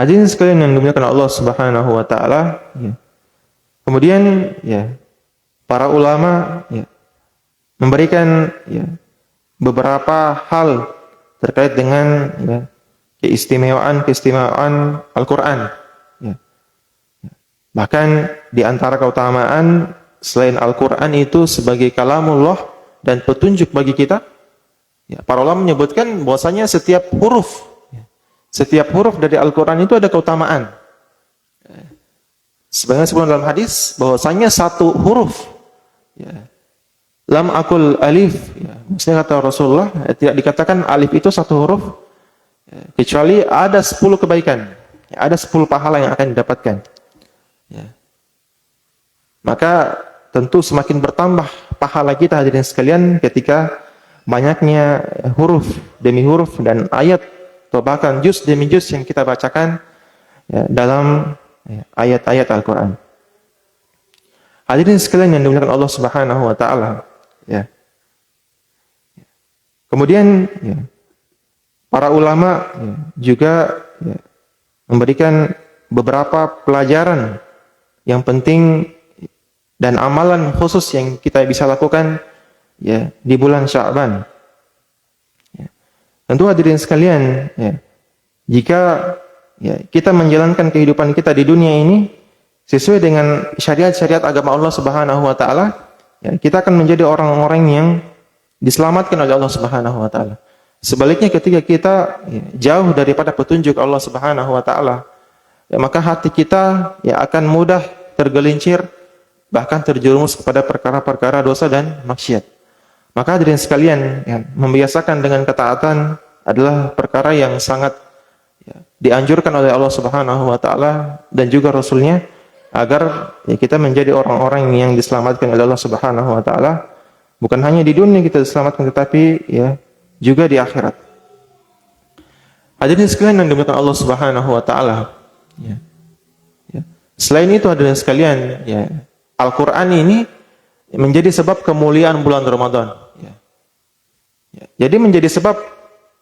Hadirin sekalian yang dimuliakan Allah Subhanahu wa taala, ya. Kemudian ya, para ulama ya, memberikan ya, beberapa hal terkait dengan ya, keistimewaan Al-Qur'an. Ya. Bahkan di antara keutamaan selain Al-Qur'an itu sebagai kalamullah dan petunjuk bagi kita, ya, para ulama menyebutkan bahwasanya setiap huruf dari Al-Quran itu ada keutamaan. Sebagaimana disebutkan dalam hadis bahwasanya satu huruf, ya, lam akul alif, ya, maksudnya kata Rasulullah, tidak dikatakan alif itu satu huruf, ya, kecuali ada 10 kebaikan, ya, ada 10 pahala yang akan didapatkan. Ya. Maka tentu semakin bertambah pahala kita hadirin sekalian ketika banyaknya huruf demi huruf dan ayat atau bahkan juz demi juz yang kita bacakan ya, dalam ya, ayat-ayat Al-Quran. Hadirin sekalian yang dimuliakan Allah Subhanahu wa taala, ya. Kemudian ya, para ulama ya, juga ya, memberikan beberapa pelajaran yang penting dan amalan khusus yang kita bisa lakukan ya di bulan Sya'ban. Tentu hadirin sekalian, ya, jika ya, kita menjalankan kehidupan kita di dunia ini sesuai dengan syariat-syariat agama Allah Subhanahu wa taala, ya, kita akan menjadi orang-orang yang diselamatkan oleh Allah Subhanahu wa taala. Sebaliknya ketika kita ya, jauh daripada petunjuk Allah Subhanahu wa taala, ya, maka hati kita ya akan mudah tergelincir bahkan terjerumus kepada perkara-perkara dosa dan maksiat. Maka hadirin sekalian, ya, membiasakan dengan ketaatan adalah perkara yang sangat ya, dianjurkan oleh Allah Subhanahu wa taala dan juga Rasulnya agar ya, kita menjadi orang-orang yang diselamatkan oleh Allah Subhanahu wa taala, bukan hanya di dunia kita diselamatkan tetapi ya juga di akhirat. Hadirin sekalian yang dimuliakan Allah Subhanahu wa taala, ya. Ya. Selain itu hadirin sekalian, ya, Al-Qur'an ini menjadi sebab kemuliaan bulan Ramadan. Ya. Ya. Jadi menjadi sebab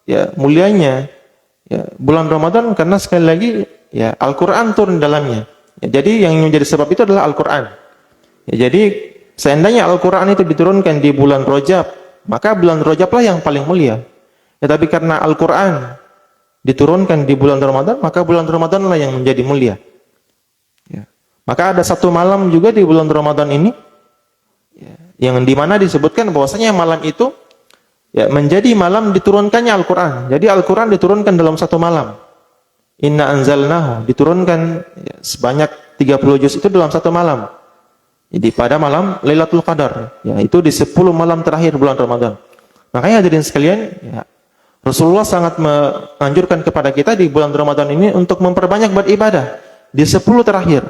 ya mulianya ya, bulan Ramadan karena sekali lagi ya Al-Qur'an turun dalamnya. Ya, jadi yang menjadi sebab itu adalah Al-Qur'an. Ya, jadi seandainya Al-Qur'an itu diturunkan di bulan Rajab, maka bulan Rajablah yang paling mulia. Ya, tapi karena Al-Qur'an diturunkan di bulan Ramadan, maka bulan Ramadanlah yang menjadi mulia. Ya. Maka ada satu malam juga di bulan Ramadan ini ya, yang dimana disebutkan bahwasanya malam itu ya, menjadi malam diturunkannya Al-Quran. Jadi Al-Quran diturunkan dalam satu malam. Inna anzalnahu diturunkan ya, sebanyak 30 juz itu dalam satu malam. Jadi pada malam Lailatul Qadar, ya, itu di 10 malam terakhir bulan Ramadan. Makanya hadirin sekalian, ya, Rasulullah sangat menganjurkan kepada kita di bulan Ramadan ini untuk memperbanyak beribadah di 10 terakhir.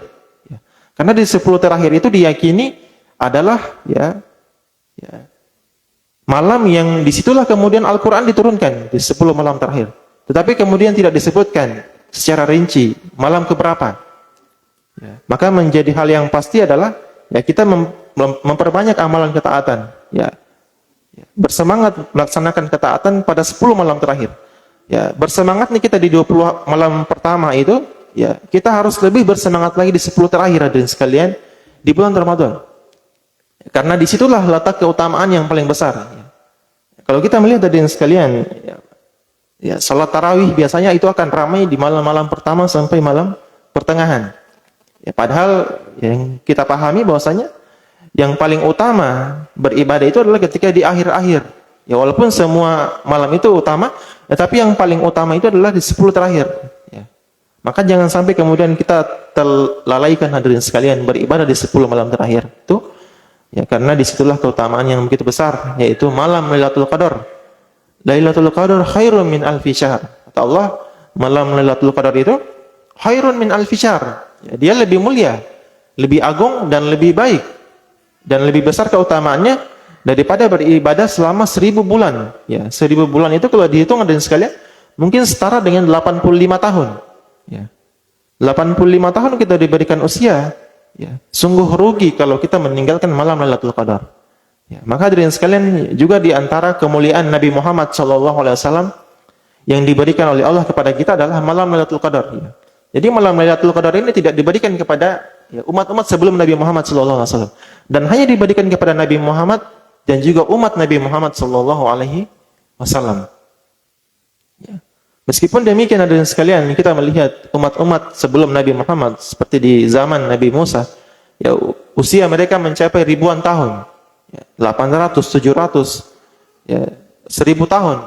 Ya. Karena di 10 terakhir itu diyakini adalah ya malam yang disitulah kemudian Al-Quran diturunkan di 10 malam terakhir. Tetapi kemudian tidak disebutkan secara rinci malam keberapa. Ya. Maka menjadi hal yang pasti adalah ya kita memperbanyak amalan ketaatan. Ya. Ya. Bersemangat melaksanakan ketaatan pada 10 malam terakhir. Ya. Bersemangat nih kita di 20 malam pertama itu, ya kita harus lebih bersemangat lagi di 10 terakhir hadirin sekalian di bulan Ramadan. Karena disitulah letak keutamaan yang paling besar. Kalau kita melihat hadirin sekalian, ya salat tarawih biasanya itu akan ramai di malam-malam pertama sampai malam pertengahan. Ya, padahal yang kita pahami bahwasanya yang paling utama beribadah itu adalah ketika di akhir-akhir. Ya walaupun semua malam itu utama, tetapi yang paling utama itu adalah di 10 terakhir. Ya. Maka jangan sampai kemudian kita terlalaikan hadirin sekalian beribadah di 10 malam terakhir. Itu ya karena disitulah keutamaan yang begitu besar, yaitu malam Lailatul Qadar. Lailatul Qadar khairun min alfi syahr. Kata Allah, malam Lailatul Qadar itu khairun min alfi syahr. Ya, dia lebih mulia, lebih agung dan lebih baik dan lebih besar keutamaannya daripada beribadah selama 1000 bulan. Ya, 1000 bulan itu kalau dihitung hadirin sekalian mungkin setara dengan 85 tahun. Ya. 85 tahun kita diberikan usia. Ya, sungguh rugi kalau kita meninggalkan malam Lailatul Qadar. Ya, maka hadirin sekalian juga di antara kemuliaan Nabi Muhammad SAW yang diberikan oleh Allah kepada kita adalah malam Lailatul Qadar. Ya. Jadi malam Lailatul Qadar ini tidak diberikan kepada umat-umat sebelum Nabi Muhammad SAW, dan hanya diberikan kepada Nabi Muhammad dan juga umat Nabi Muhammad SAW. Ya. Meskipun demikian, hadirin sekalian, kita melihat umat-umat sebelum Nabi Muhammad seperti di zaman Nabi Musa, ya, usia mereka mencapai ribuan tahun, 800, 700, 1000 tahun.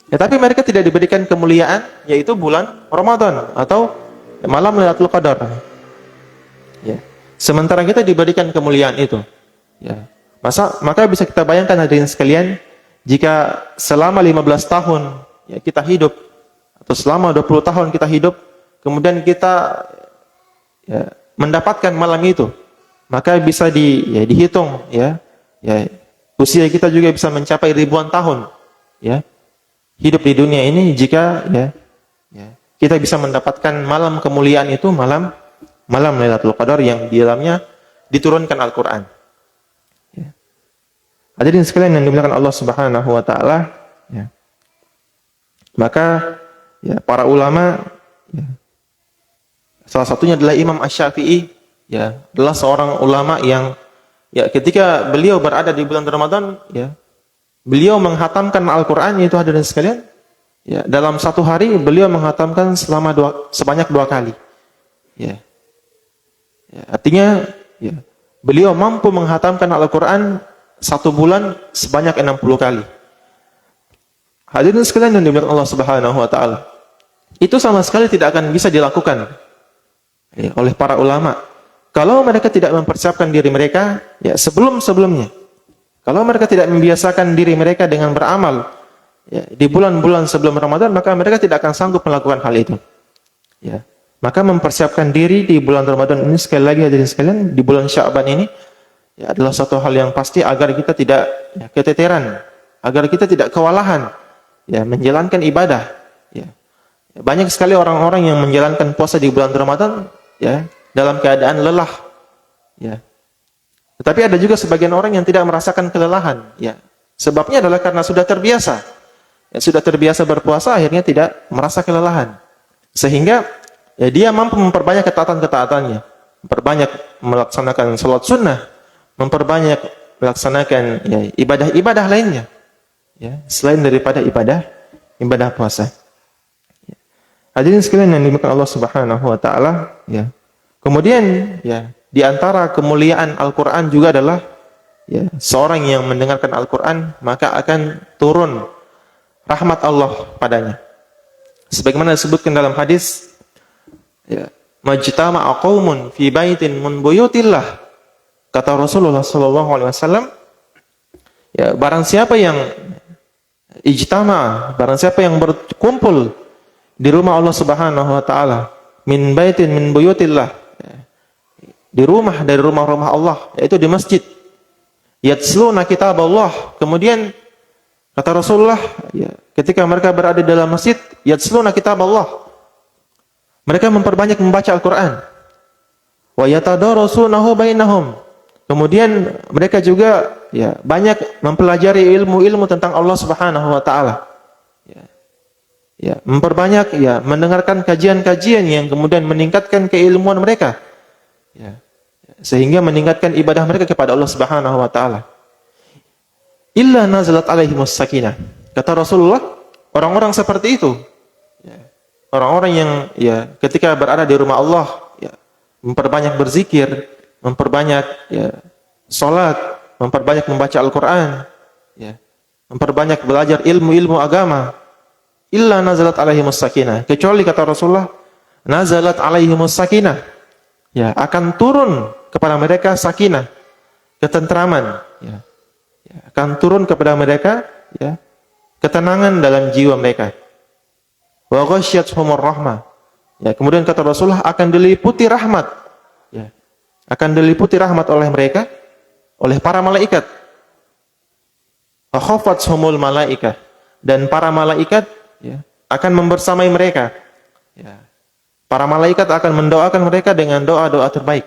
Ya, tapi mereka tidak diberikan kemuliaan, yaitu bulan Ramadan atau malam Lailatul Qadar. Ya. Sementara kita diberikan kemuliaan itu. Ya. Maka bisa kita bayangkan, hadirin sekalian, jika selama 15 tahun kita hidup, atau selama 20 tahun kita hidup, kemudian kita mendapatkan malam itu, maka bisa dihitung, usia kita juga bisa mencapai ribuan tahun, hidup di dunia ini jika kita bisa mendapatkan malam kemuliaan itu, malam Lailatul Qadar yang di dalamnya diturunkan Al-Qur'an. Hadirin sekalian yang dimuliakan Allah Subhanahu wa taala, maka para ulama, salah satunya adalah Imam Asy-Syafi'i, adalah seorang ulama yang ketika beliau berada di bulan Ramadan, beliau menghatamkan Al-Qur'an itu, hadirin sekalian, dalam satu hari beliau menghatamkan sebanyak 2 kali. Artinya beliau mampu menghatamkan Al-Qur'an 1 bulan sebanyak 60 kali. Hadirin sekalian yang dimuliakan Allah Subhanahu wa taala, itu sama sekali tidak akan bisa dilakukan oleh para ulama kalau mereka tidak mempersiapkan diri mereka sebelum-sebelumnya. Kalau mereka tidak membiasakan diri mereka dengan beramal di bulan-bulan sebelum Ramadan, maka mereka tidak akan sanggup melakukan hal itu. Maka mempersiapkan diri di bulan Ramadan ini, sekali lagi hadirin sekalian, di bulan Sya'ban ini adalah satu hal yang pasti agar kita tidak keteteran, agar kita tidak kewalahan menjalankan ibadah. Banyak sekali orang-orang yang menjalankan puasa di bulan Ramadan dalam keadaan lelah. Tetapi ada juga sebagian orang yang tidak merasakan kelelahan. Sebabnya adalah karena sudah terbiasa. Sudah terbiasa berpuasa, akhirnya tidak merasa kelelahan. Sehingga dia mampu memperbanyak ketaatan-ketaatannya, memperbanyak melaksanakan salat sunnah, memperbanyak melaksanakan ibadah-ibadah lainnya, selain daripada ibadah puasa. Hadirin sekalian yang dimuliakan Allah Subhanahu wa taala, kemudian di antara kemuliaan Al-Qur'an juga adalah seorang yang mendengarkan Al-Qur'an maka akan turun rahmat Allah padanya. Sebagaimana disebutkan dalam hadis, majtama'a qaumun fi baitin min buyutillah, kata Rasulullah sallallahu alaihi wasallam, barang siapa yang ijtama, barang siapa yang berkumpul di rumah Allah Subhanahu wa taala, min baitin min buyutillah, di rumah dari rumah-rumah Allah, yaitu di masjid, yatsluna kitab Allah, kemudian kata Rasulullah, ketika mereka berada di dalam masjid, yatsluna kitab Allah, mereka memperbanyak membaca Al-Qur'an, wa yatadarasunahu bainahum, kemudian mereka juga banyak mempelajari ilmu-ilmu tentang Allah Subhanahu wa taala. Memperbanyak mendengarkan kajian-kajian yang kemudian meningkatkan keilmuan mereka. Sehingga meningkatkan ibadah mereka kepada Allah Subhanahu wa taala. Illa nazalat alaihimus sakinah. Kata Rasulullah, orang-orang seperti itu, orang-orang yang ketika berada di rumah Allah, memperbanyak berzikir, memperbanyak salat, memperbanyak membaca Al-Qur'an, memperbanyak belajar ilmu-ilmu agama. Illa nazalat alaihimus sakinah. Kecuali kata Rasulullah, nazalat alaihimus sakinah, akan turun kepada mereka sakinah, ketentraman, akan turun kepada mereka ketenangan dalam jiwa mereka. Wa ghasyiyatuhumur rahmah. Kemudian kata Rasulullah, akan diliputi rahmat, akan diliputi rahmat oleh mereka, oleh para malaikat. Wa khafathumul malaikah, dan para malaikat akan membersamai mereka. Para malaikat akan mendoakan mereka dengan doa-doa terbaik.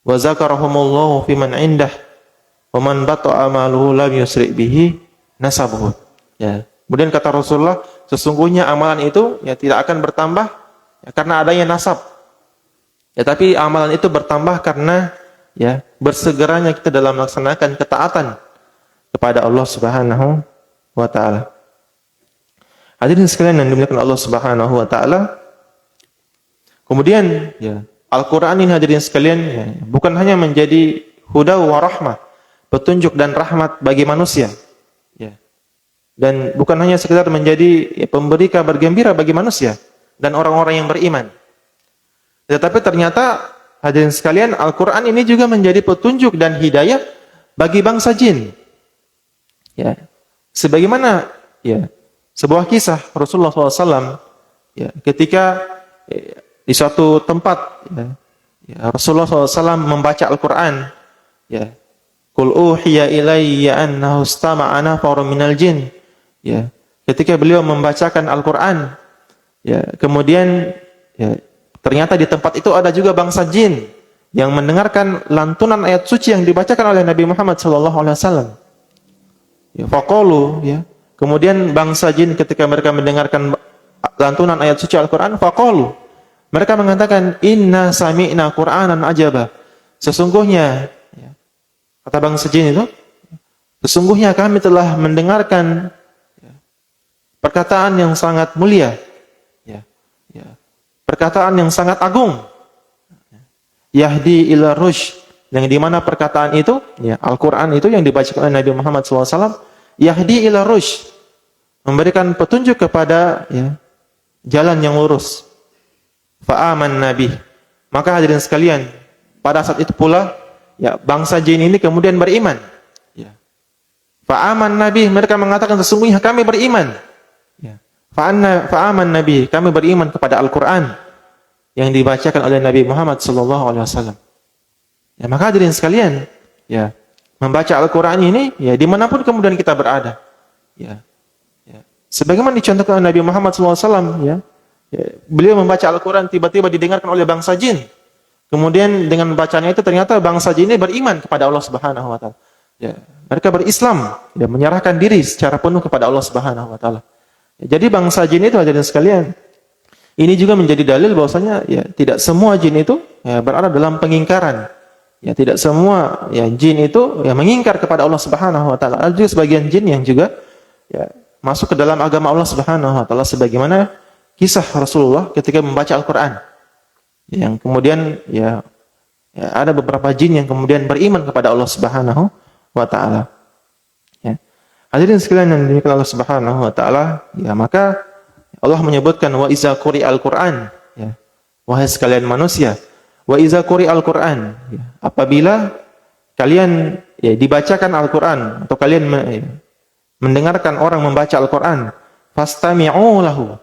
Wa zakarahumullahu fiman indah wa man bata'a amaluhu lam yusri bihi nasabuhu. Kemudian kata Rasulullah, sesungguhnya amalan itu tidak akan bertambah ya, karena adanya nasab. Ya, tapi amalan itu bertambah karena ya bersegeranya kita dalam melaksanakan ketaatan kepada Allah Subhanahu wa taala. Hadirin sekalian yang dimuliakan Allah Subhanahu wa taala. Kemudian ya, Al-Qur'an ini hadirin sekalian ya, bukan hanya menjadi huda wa rahmah, petunjuk dan rahmat bagi manusia. Ya. Dan bukan hanya sekedar menjadi ya, pemberi kabar gembira bagi manusia dan orang-orang yang beriman. Tetapi ternyata hadirin sekalian, Al-Quran ini juga menjadi petunjuk dan hidayah bagi bangsa jin. Ya, sebagaimana ya sebuah kisah Rasulullah SAW, ya, ketika di suatu tempat, ya, Rasulullah SAW membaca Al-Quran, ya, Qul uhiya ilayya annahu istama'a nafarun minal jin. Ya, ketika beliau membacakan Al-Quran, ya, kemudian ya, ternyata di tempat itu ada juga bangsa jin yang mendengarkan lantunan ayat suci yang dibacakan oleh Nabi Muhammad SAW. Ya, faqalu, ya. Kemudian bangsa jin ketika mereka mendengarkan lantunan ayat suci Al-Quran, faqalu, mereka mengatakan, inna sami'na Qur'anan ajaba. Sesungguhnya, ya, kata bangsa jin itu, sesungguhnya kami telah mendengarkan ya, perkataan yang sangat mulia, ya, ya, perkataan yang sangat agung, Yahdi ila rusyd, yang dimana perkataan itu, ya, Al-Quran itu yang dibacakan oleh Nabi Muhammad SAW, Yahdi ila rusyd, memberikan petunjuk kepada ya, jalan yang lurus. Fa'aman Nabi, maka hadirin sekalian, pada saat itu pula, ya, bangsa jin ini kemudian beriman. Ya. Fa'aman Nabi, mereka mengatakan sesungguhnya kami beriman. Ya. Fa'aman Nabi, kami beriman kepada Al-Quran yang dibacakan oleh Nabi Muhammad SAW. Ya, maka hadirin sekalian, ya, membaca Al-Quran ini, ya, dimanapun kemudian kita berada, ya, ya, sebagaimana dicontohkan oleh Nabi Muhammad SAW, ya, ya, beliau membaca Al-Quran tiba-tiba didengarkan oleh bangsa jin. Kemudian dengan bacanya itu ternyata bangsa jin ini beriman kepada Allah Subhanahu wa taala. Ya, mereka berislam, ya, menyerahkan diri secara penuh kepada Allah Subhanahu wa taala. Ya, jadi bangsa jin itu hadirin sekalian, ini juga menjadi dalil bahwasanya ya tidak semua jin itu ya, berada dalam pengingkaran. Ya, tidak semua ya jin itu ya mengingkar kepada Allah Subhanahu wa taala. Ada juga sebagian jin yang juga ya masuk ke dalam agama Allah Subhanahu wa taala sebagaimana kisah Rasulullah ketika membaca Al-Qur'an. Yang kemudian ya ada beberapa jin yang kemudian beriman kepada Allah Subhanahu wa taala. Ya. Hadirin sekalian yang dimuliakan Allah Subhanahu wa taala, ya maka Allah menyebutkan wa iza quri'al Qur'an, ya. Wahai sekalian manusia, wa iza quri'al Qur'an, ya. Apabila kalian ya dibacakan Al-Qur'an atau kalian mendengarkan orang membaca Al-Qur'an, fastami'u lahu.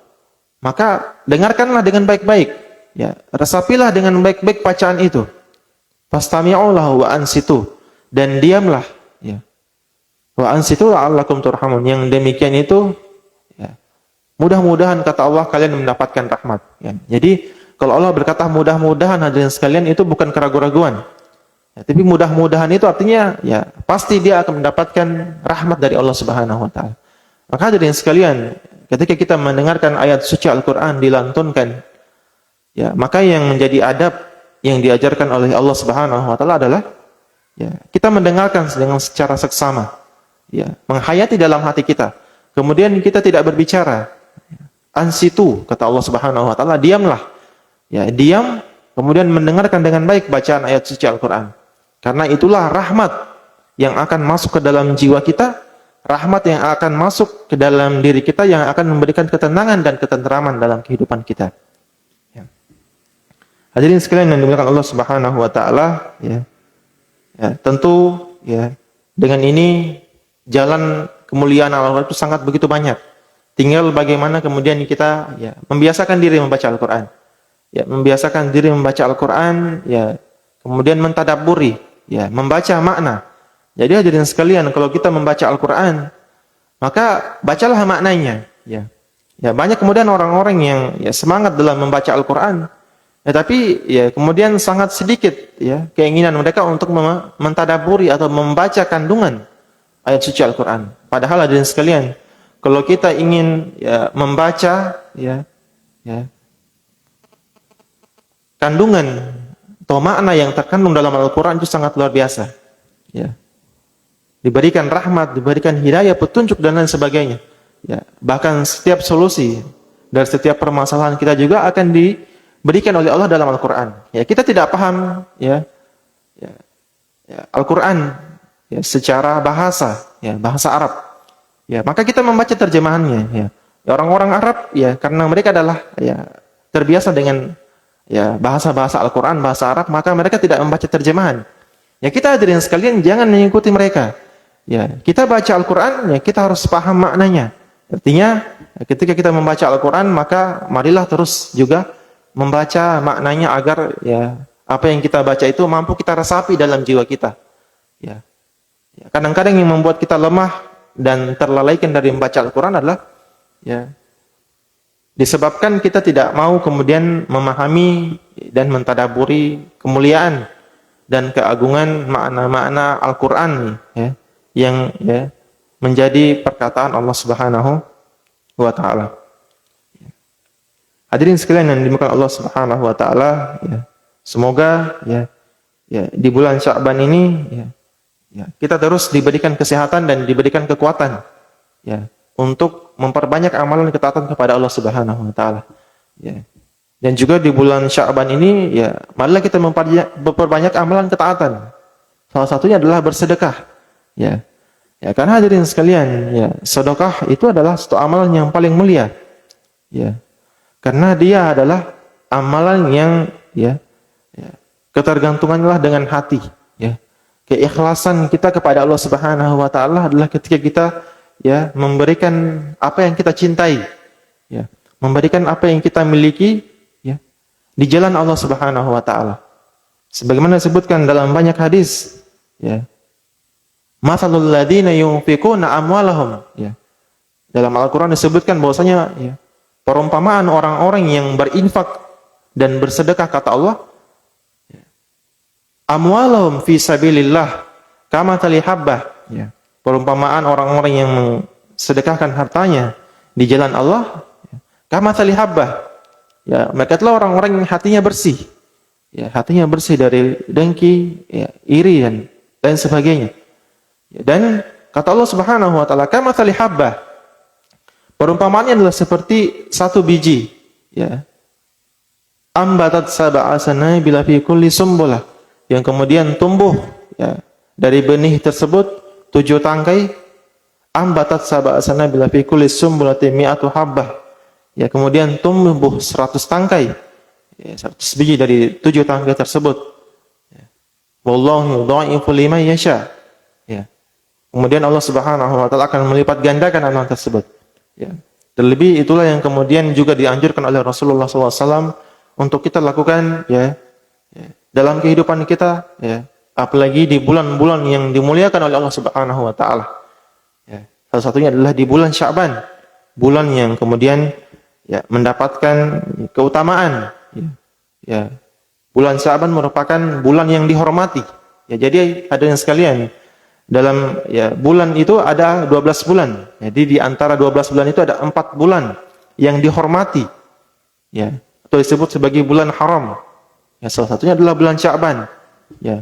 Maka dengarkanlah dengan baik-baik, ya. Resapilah dengan baik-baik bacaan itu. Fastami'u lahu wa ansitu, dan diamlah, ya. Wa ansitu la'allakum turhamun. Yang demikian itu mudah-mudahan kata Allah kalian mendapatkan rahmat. Ya. Jadi kalau Allah berkata mudah-mudahan hadirin sekalian itu bukan keraguan-raguan. Ya, tapi mudah-mudahan itu artinya ya pasti dia akan mendapatkan rahmat dari Allah Subhanahu wa taala. Maka hadirin sekalian, ketika kita mendengarkan ayat suci Al-Qur'an dilantunkan, ya, maka yang menjadi adab yang diajarkan oleh Allah Subhanahu wa taala adalah ya, kita mendengarkan dengan secara seksama. Ya, menghayati dalam hati kita. Kemudian kita tidak berbicara. Ansitu, kata Allah Subhanahu wa taala, diamlah. Ya, diam, kemudian mendengarkan dengan baik bacaan ayat suci Al-Qur'an. Karena itulah rahmat yang akan masuk ke dalam jiwa kita, rahmat yang akan masuk ke dalam diri kita yang akan memberikan ketenangan dan ketenteraman dalam kehidupan kita. Ya. Hadirin sekalian yang dimuliakan Allah Subhanahu wa taala, ya. Ya, tentu ya, dengan ini jalan kemuliaan Allah itu sangat begitu banyak. Tinggal bagaimana kemudian kita ya membiasakan diri membaca Al-Qur'an. Ya, membiasakan diri membaca Al-Qur'an, ya, kemudian mentadabburi, ya, membaca makna. Jadi hadirin sekalian, kalau kita membaca Al-Qur'an, maka bacalah maknanya, ya. Ya, banyak kemudian orang-orang yang ya semangat dalam membaca Al-Qur'an, ya, tapi ya kemudian sangat sedikit ya keinginan mereka untuk mentadabburi atau membaca kandungan ayat suci Al-Qur'an. Padahal hadirin sekalian, kalau kita ingin ya membaca ya kandungan atau makna yang terkandung dalam Al-Quran itu sangat luar biasa. Ya. Diberikan rahmat, diberikan hidayah, petunjuk dan lain sebagainya. Ya. Bahkan setiap solusi dari setiap permasalahan kita juga akan diberikan oleh Allah dalam Al-Quran. Ya, kita tidak paham Al-Quran secara bahasa, bahasa Arab. Ya, maka kita membaca terjemahannya. Ya. Orang-orang Arab, karena mereka adalah terbiasa dengan bahasa-bahasa Al-Quran, bahasa Arab, maka mereka tidak membaca terjemahan. Ya, kita hadirin sekalian jangan mengikuti mereka. Ya, kita baca Al-Quran, kita harus paham maknanya. Artinya, ketika kita membaca Al-Quran, maka marilah terus juga membaca maknanya agar apa yang kita baca itu mampu kita resapi dalam jiwa kita. Ya. Kadang-kadang yang membuat kita lemah dan terlalaikan dari membaca Al-Quran adalah disebabkan kita tidak mau kemudian memahami dan mentadaburi kemuliaan dan keagungan makna-makna Al-Quran yang menjadi perkataan Allah Subhanahu wa Ta'ala. Hadirin sekalian yang dimuliakan Allah Subhanahu wa Ta'ala, semoga di bulan Sya'ban ini kita terus diberikan kesehatan dan diberikan kekuatan untuk memperbanyak amalan ketaatan kepada Allah Subhanahu wa Ta'ala. Dan juga di bulan Sya'ban ini marilah kita memperbanyak amalan ketaatan. Salah satunya adalah bersedekah. Karena hadirin sekalian, sedekah itu adalah satu amalan yang paling mulia. Karena dia adalah amalan yang ketergantunganlah dengan hati. Keikhlasan kita kepada Allah Subhanahu wa Ta'ala adalah ketika kita memberikan apa yang kita cintai, memberikan apa yang kita miliki di jalan Allah Subhanahu wa Ta'ala. Sebagaimana disebutkan dalam banyak hadis, mathalul ladzina yunfiquna amwalahum, dalam Al-Qur'an disebutkan bahwasanya perumpamaan orang-orang yang berinfak dan bersedekah, kata Allah, amwalahum fi sabilillah kamathali habbah, perumpamaan orang-orang yang sedekahkan hartanya di jalan Allah, kamathali habbah, mereka adalah orang-orang yang hatinya bersih, hatinya bersih dari dengki, iri dan lain sebagainya. Dan kata Allah Subhanahu wa Ta'ala, kamathali habbah, perumpamaannya adalah seperti satu biji, ambatat sab'a sanabila fi kulli sumbulah, yang kemudian tumbuh dari benih tersebut 7 tangkai, ambatat sab'a sanabila fi kulli sumbulati mi'atu habbah, kemudian tumbuh 100 tangkai, 100 biji dari 7 tangkai tersebut. Wallahu yudha'ifu liman yasha. Kemudian Allah Subhanahu wa Ta'ala akan melipat gandakan amalan tersebut. Terlebih itulah yang kemudian juga dianjurkan oleh Rasulullah SAW untuk kita lakukan dalam kehidupan kita, apalagi di bulan-bulan yang dimuliakan oleh Allah Subhanahu wa Ta'ala. Salah satunya adalah di bulan Sya'ban, bulan yang kemudian mendapatkan keutamaan. Bulan Sya'ban merupakan bulan yang dihormati. Jadi hadirin sekalian, dalam bulan itu ada 12 bulan. Jadi di antara 12 bulan itu ada 4 bulan yang dihormati, atau disebut sebagai bulan haram. Salah satunya adalah bulan Sya'ban.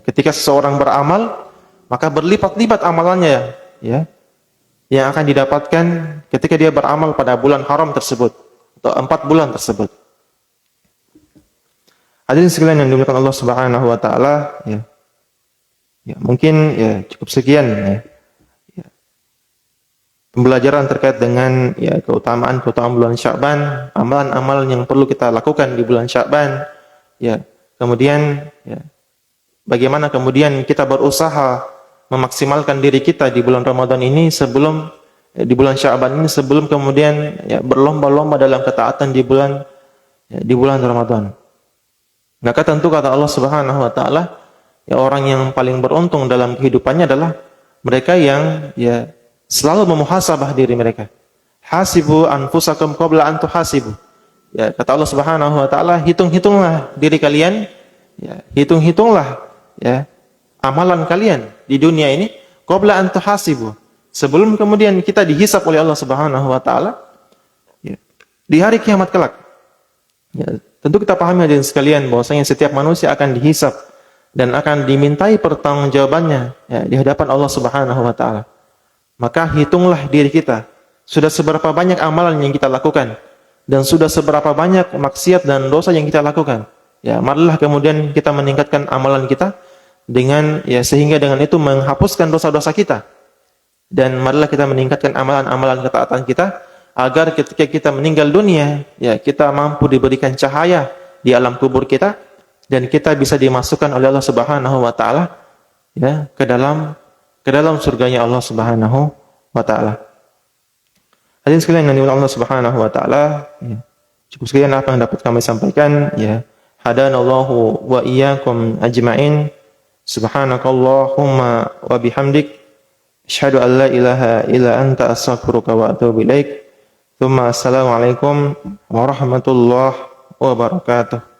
Ketika seseorang beramal, maka berlipat-lipat amalannya, yang akan didapatkan ketika dia beramal pada bulan haram tersebut, atau 4 bulan tersebut. Hadirin sekalian yang dimuliakan Allah Subhanahu wa Ta'ala, mungkin cukup sekian pembelajaran terkait dengan keutamaan bulan Sya'ban, amalan-amalan yang perlu kita lakukan di bulan Sya'ban. Kemudian bagaimana kemudian kita berusaha memaksimalkan diri kita di bulan Ramadan ini sebelum di bulan Sya'ban ini, sebelum kemudian berlomba-lomba dalam ketaatan di bulan Ramadan. Maka tentu kata Allah Subhanahu wa Ta'ala, orang yang paling beruntung dalam kehidupannya adalah mereka yang selalu memuhasabah diri mereka. Hasibu anfusakum qabla an tuhasibu. Kata Allah Subhanahu wa Ta'ala, hitung-hitunglah diri kalian, hitung-hitunglah amalan kalian di dunia ini qabla an tuhasibu, sebelum kemudian kita dihisab oleh Allah Subhanahu wa Ta'ala di hari kiamat kelak. Tentu kita pahami hadirin sekalian bahwasanya setiap manusia akan dihisab dan akan dimintai pertanggungjawabannya ya, di hadapan Allah Subhanahu wa taala. Maka hitunglah diri kita, sudah seberapa banyak amalan yang kita lakukan dan sudah seberapa banyak maksiat dan dosa yang kita lakukan. Ya, marilah kemudian kita meningkatkan amalan kita dengan ya sehingga dengan itu menghapuskan dosa-dosa kita. Dan marilah kita meningkatkan amalan-amalan ketaatan kita agar ketika kita meninggal dunia, ya kita mampu diberikan cahaya di alam kubur kita dan kita bisa dimasukkan oleh Allah Subhanahu wa taala ya ke dalam surganya Allah Subhanahu wa taala. Hadirin sekalian yang dimuliakan Allah Subhanahu wa taala, ya. Cukup sekian apa yang dapat kami sampaikan ya. Hadanallahu wa iyyakum ajmain. Subhanakallahumma wa bihamdik asyhadu an la ilaha illa anta astaghfiruka wa atubu ilaik. Tsumma assalamualaikum warahmatullahi wabarakatuh.